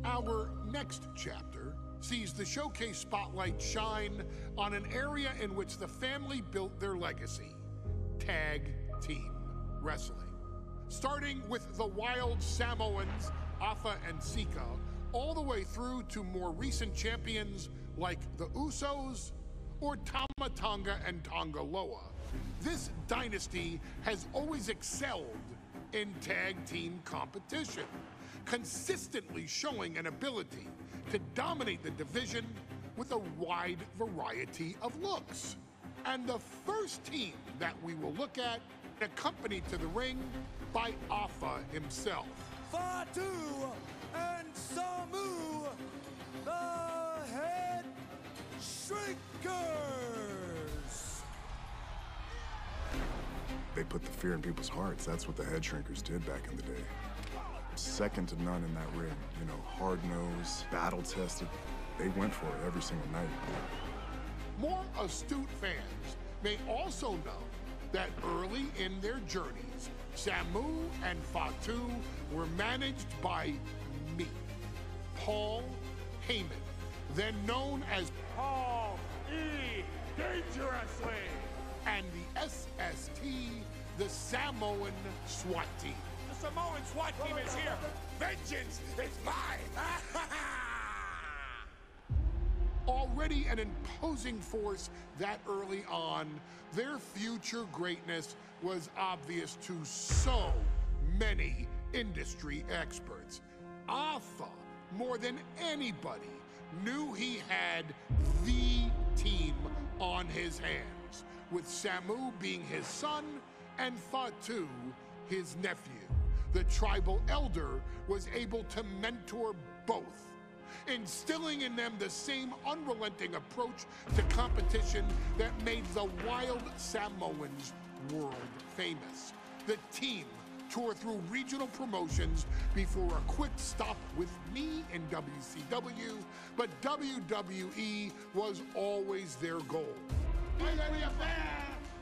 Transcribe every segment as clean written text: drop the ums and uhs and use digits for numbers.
Our next chapter sees the showcase spotlight shine on an area in which the family built their legacy: tag team wrestling. Starting with the wild Samoans, Afa and Sika, all the way through to more recent champions like the Usos or Tama Tonga and Tonga Loa. This dynasty has always excelled in tag team competition, consistently showing an ability to dominate the division with a wide variety of looks. And the first team that we will look at, accompanied to the ring by Afa himself. Fatu and Samu, the Headshrinkers. They put the fear in people's hearts. That's what the Headshrinkers did back in the day. Second to none in that ring. You know, hard-nosed, battle-tested. They went for it every single night. More astute fans may also know that early in their journeys, Samu and Fatu were managed by me, Paul Heyman, then known as Paul E. Dangerously, and the SST, the Samoan SWAT team. The Samoan SWAT team is here. Vengeance is mine. Already an imposing force that early on, their future greatness was obvious to so many industry experts. Afa, more than anybody, knew he had the team on his hands, with Samu being his son and Fatu his nephew. The tribal elder was able to mentor both, instilling in them the same unrelenting approach to competition that made the wild Samoans world famous. The team toured through regional promotions before a quick stop with me in WCW, but WWE was always their goal. Be fair,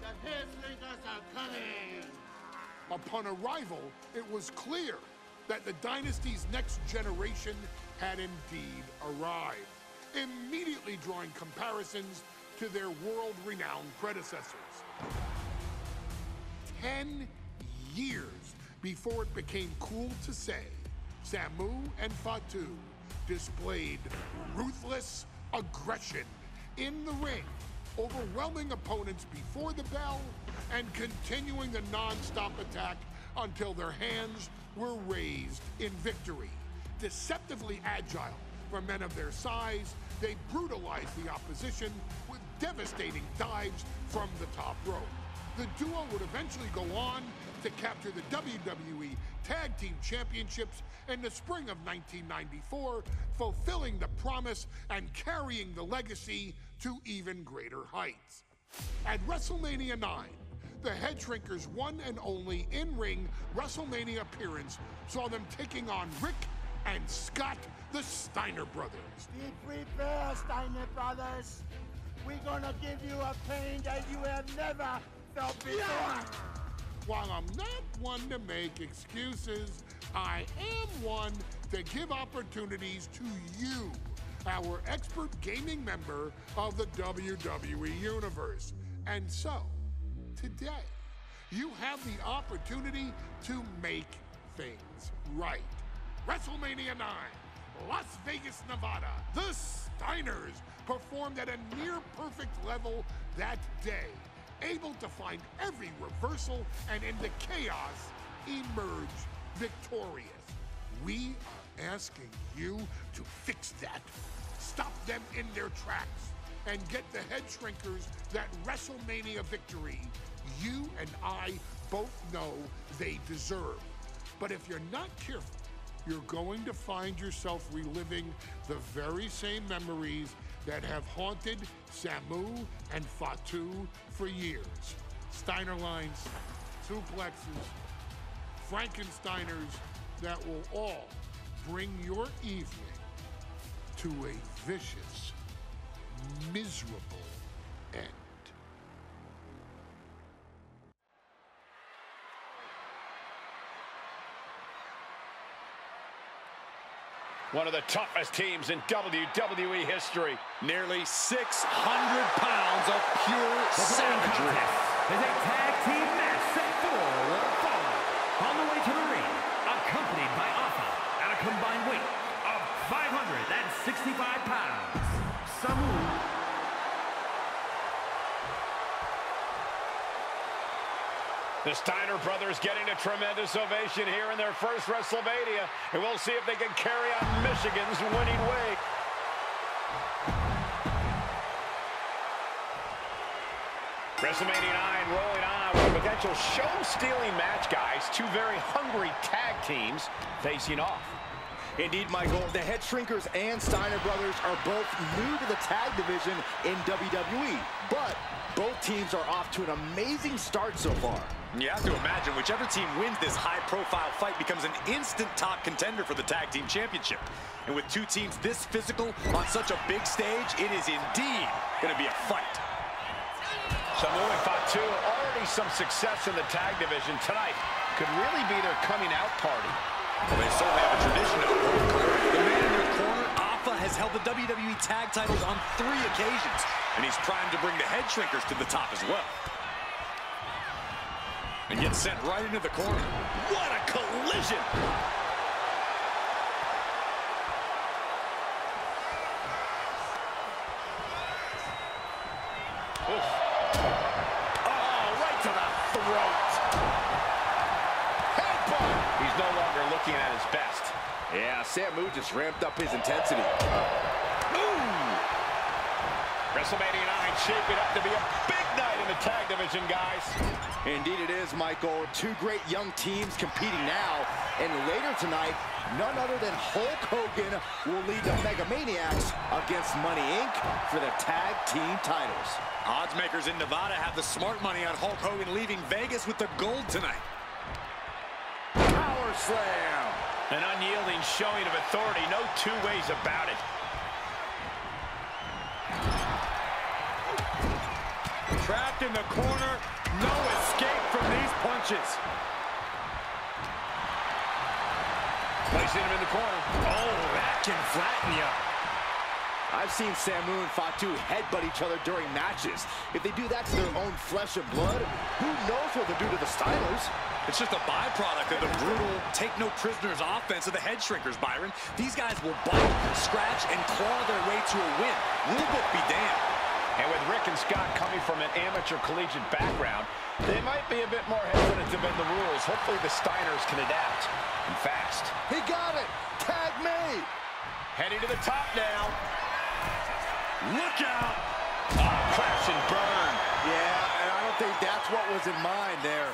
the Headshrinkers are coming! Upon arrival, it was clear that the dynasty's next generation had indeed arrived, immediately drawing comparisons to their world-renowned predecessors. 10 years before it became cool to say, Samu and Fatu displayed ruthless aggression in the ring, overwhelming opponents before the bell and continuing the non-stop attack until their hands were raised in victory. Deceptively agile for men of their size, they brutalized the opposition with devastating dives from the top rope. The duo would eventually go on to capture the WWE Tag Team Championships in the spring of 1994, fulfilling the promise and carrying the legacy to even greater heights. At Wrestelmania 9, the Headshrinkers' one and only in-ring Wrestelmania appearance saw them taking on Rick and Scott, the Steiner Brothers. Be prepared, Steiner Brothers. We're gonna give you a pain that you have never felt before. While I'm not one to make excuses, I am one to give opportunities to you, our expert gaming member of the WWE Universe. And so, today, you have the opportunity to make things right. Wrestlemania 9, Las Vegas, Nevada. The Steiners performed at a near-perfect level that day, able to find every reversal and in the chaos emerge victorious. We are asking you to fix that. Stop them in their tracks and get the Headshrinkers that WrestleMania victory you and I both know they deserve. But if you're not careful, you're going to find yourself reliving the very same memories that have haunted Samu and Fatu for years. Steiner lines, suplexes, Frankensteiners that will all bring your evening to a vicious, miserable end. One of the toughest teams in WWE history. Nearly 600 pounds of pure savagery. Is a tag team match set for one fall. On the way to the ring, accompanied by Alpha at a combined weight of 565 pounds. Samu. The Steiner Brothers getting a tremendous ovation here in their first Wrestelmania. And we'll see if they can carry on Michigan's winning way. Wrestlemania 9 rolling on with a potential show-stealing match, guys. Two very hungry tag teams facing off. Indeed, Michael, the Headshrinkers and Steiner Brothers are both new to the tag division in WWE, but both teams are off to an amazing start so far. You have to imagine whichever team wins this high-profile fight becomes an instant top contender for the tag team championship. And with two teams this physical on such a big stage, it is indeed going to be a fight. Samu and Fatu, already some success in the tag division tonight. Could really be their coming out party. Well, they certainly have a tradition of the man in their corner, Alpha, has held the WWE tag titles on 3 occasions, and he's primed to bring the Headshrinkers to the top as well. And gets sent right into the corner. What a collision! Oof. Oh, right to the throat. Headbutt. He's no longer looking at his best. Yeah, Samu just ramped up his intensity. Wrestlemania 9 shaping up to be a big night in the tag division, guys. Indeed it is, Michael. Two great young teams competing now. And later tonight, none other than Hulk Hogan will lead the Mega Maniacs against Money Inc. for the tag team titles. Odds makers in Nevada have the smart money on Hulk Hogan leaving Vegas with the gold tonight. Power slam. An unyielding showing of authority, no two ways about it. Trapped in the corner, no escape from these punches. Placing him in the corner. Oh, that can flatten you. I've seen Samu and Fatu headbutt each other during matches. If they do that to their own flesh and blood, who knows what they'll do to the Steiners? It's just a byproduct of the brutal take-no-prisoners offense of the Headshrinkers, Byron. These guys will bite, scratch, and claw their way to a win. Rule book be damned. And with Rick and Scott coming from an amateur collegiate background, they might be a bit more hesitant to bend the rules. Hopefully the Steiners can adapt, and fast. He got it! Tag me! Heading to the top now. Look out! Oh, crash and burn. Yeah, and I don't think that's what was in mind there.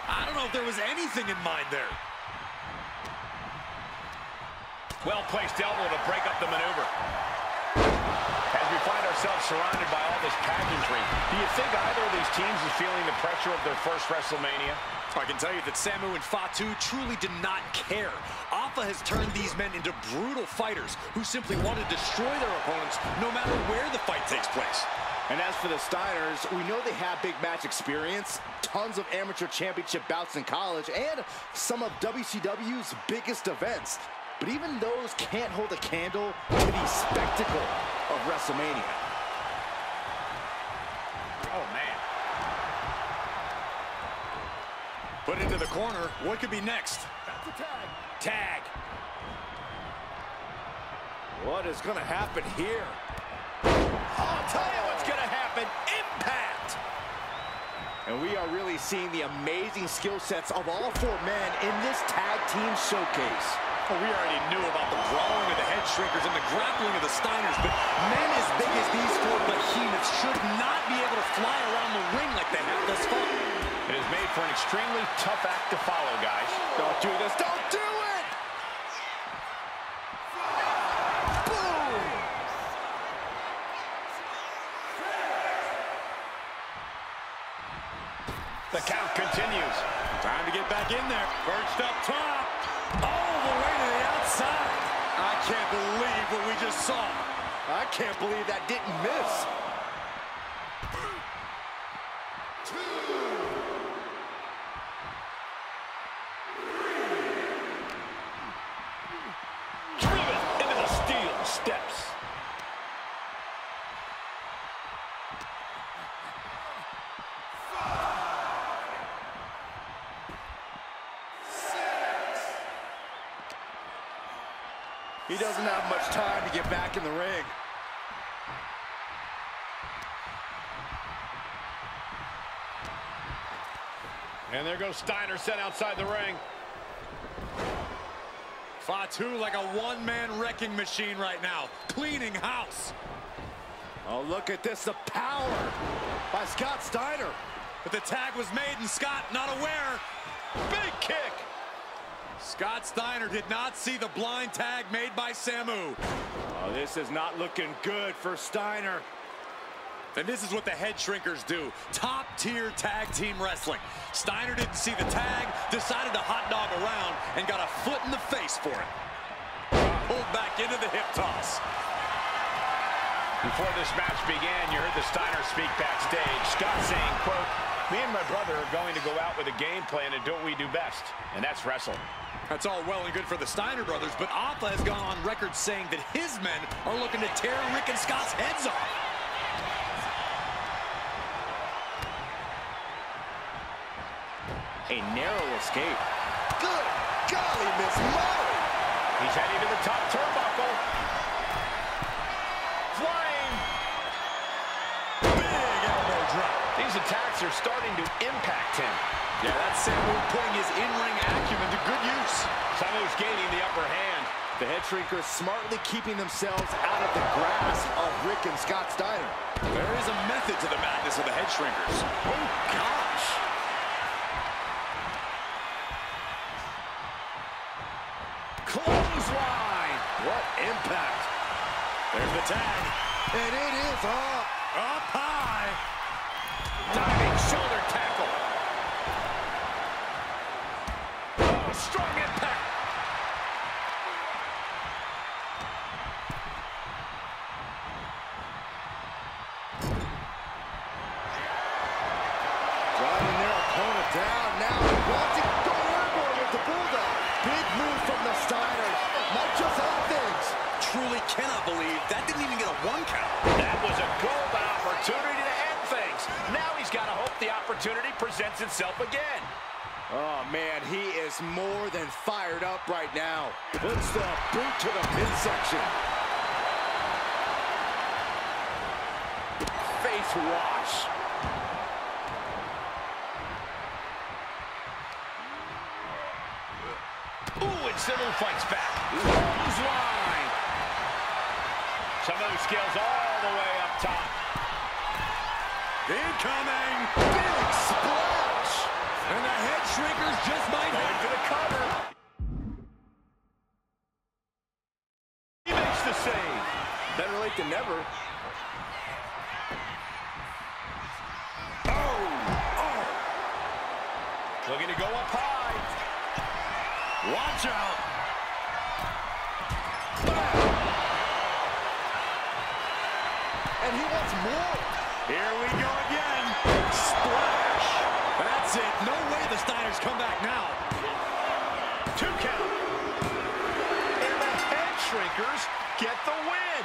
I don't know if there was anything in mind there. Well-placed elbow to break up the maneuver. As we find ourselves surrounded by all this pageantry, do you think either of these teams is feeling the pressure of their first Wrestlemania? I can tell you that Samu and Fatu truly did not care. Alpha has turned these men into brutal fighters who simply want to destroy their opponents no matter where the fight takes place. And as for the Steiners, we know they have big match experience, tons of amateur championship bouts in college, and some of WCW's biggest events. But even those can't hold a candle to the spectacle of Wrestlemania. Oh, man. Put into the corner. What could be next? That's a tag. Tag. What is going to happen here? I'll tell you what's going to happen. Impact. And we are really seeing the amazing skill sets of all 4 men in this tag team showcase. Well, we already knew about the brawling of the Headshrinkers and the grappling of the Steiners, but men as big as these 4 behemoths should not be able to fly around the ring like they have thus far. It is made for an extremely tough act to follow, guys. Don't do this. Don't do it! Boom! The count continues. Time to get back in there. Perched up top. All the way to the outside. I can't believe what we just saw. I can't believe that didn't miss. Driven He doesn't have much time to get back in the ring. And there goes Steiner, sent outside the ring. Fatu like a one-man wrecking machine right now, cleaning house. Oh, look at this, the power by Scott Steiner. But the tag was made and Scott not aware. Big kick. Scott Steiner did not see the blind tag made by Samu. Oh, this is not looking good for Steiner. And this is what the Headshrinkers do. Top-tier tag team wrestling. Steiner didn't see the tag, decided to hot dog around, and got a foot in the face for it. Pulled back into the hip toss. Before this match began, you heard the Steiner speak backstage. Scott saying, quote, "Me and my brother are going to go out with a game plan and do what we do best, and that's wrestle." That's all well and good for the Steiner brothers, but Alpha has gone on record saying that his men are looking to tear Rick and Scott's heads off. A narrow escape. Good golly, Miss Molly. He's heading to the top turnbuckle. Flying. Big elbow drop. These attacks are starting to impact him. Yeah, that's Samu putting his in-ring acumen to good use. Samu's gaining the upper hand. The Headshrinkers smartly keeping themselves out of the grasp of Rick and Scott Steiner. There is a method to the madness of the Headshrinkers. Oh, gosh. Clothesline! What impact! There's the tag. And it is up. Up high. Diving shoulder tackle. Oh, strong impact. Driving their opponent down. Now watching go airborne with the Bulldog. Big move from the Steiners. Might just help things. Truly cannot believe that didn't even get a one count. That was a golden opportunity to end things. Now he's got to hope the opportunity presents itself again. Oh, man, he is more than fired up right now. Puts the boot to the midsection. Face wash. Ooh, and Samu fights back. Clothesline. Samu scales all the way up top. Incoming. Big splash. And the Headshrinkers just might Going for the cover. He makes the save. Better late than never. Looking to go up high. watch out. And he wants more. Here we go again. Splash. That's it. No way the Steiners come back now. 2 count. And the Headshrinkers get the win.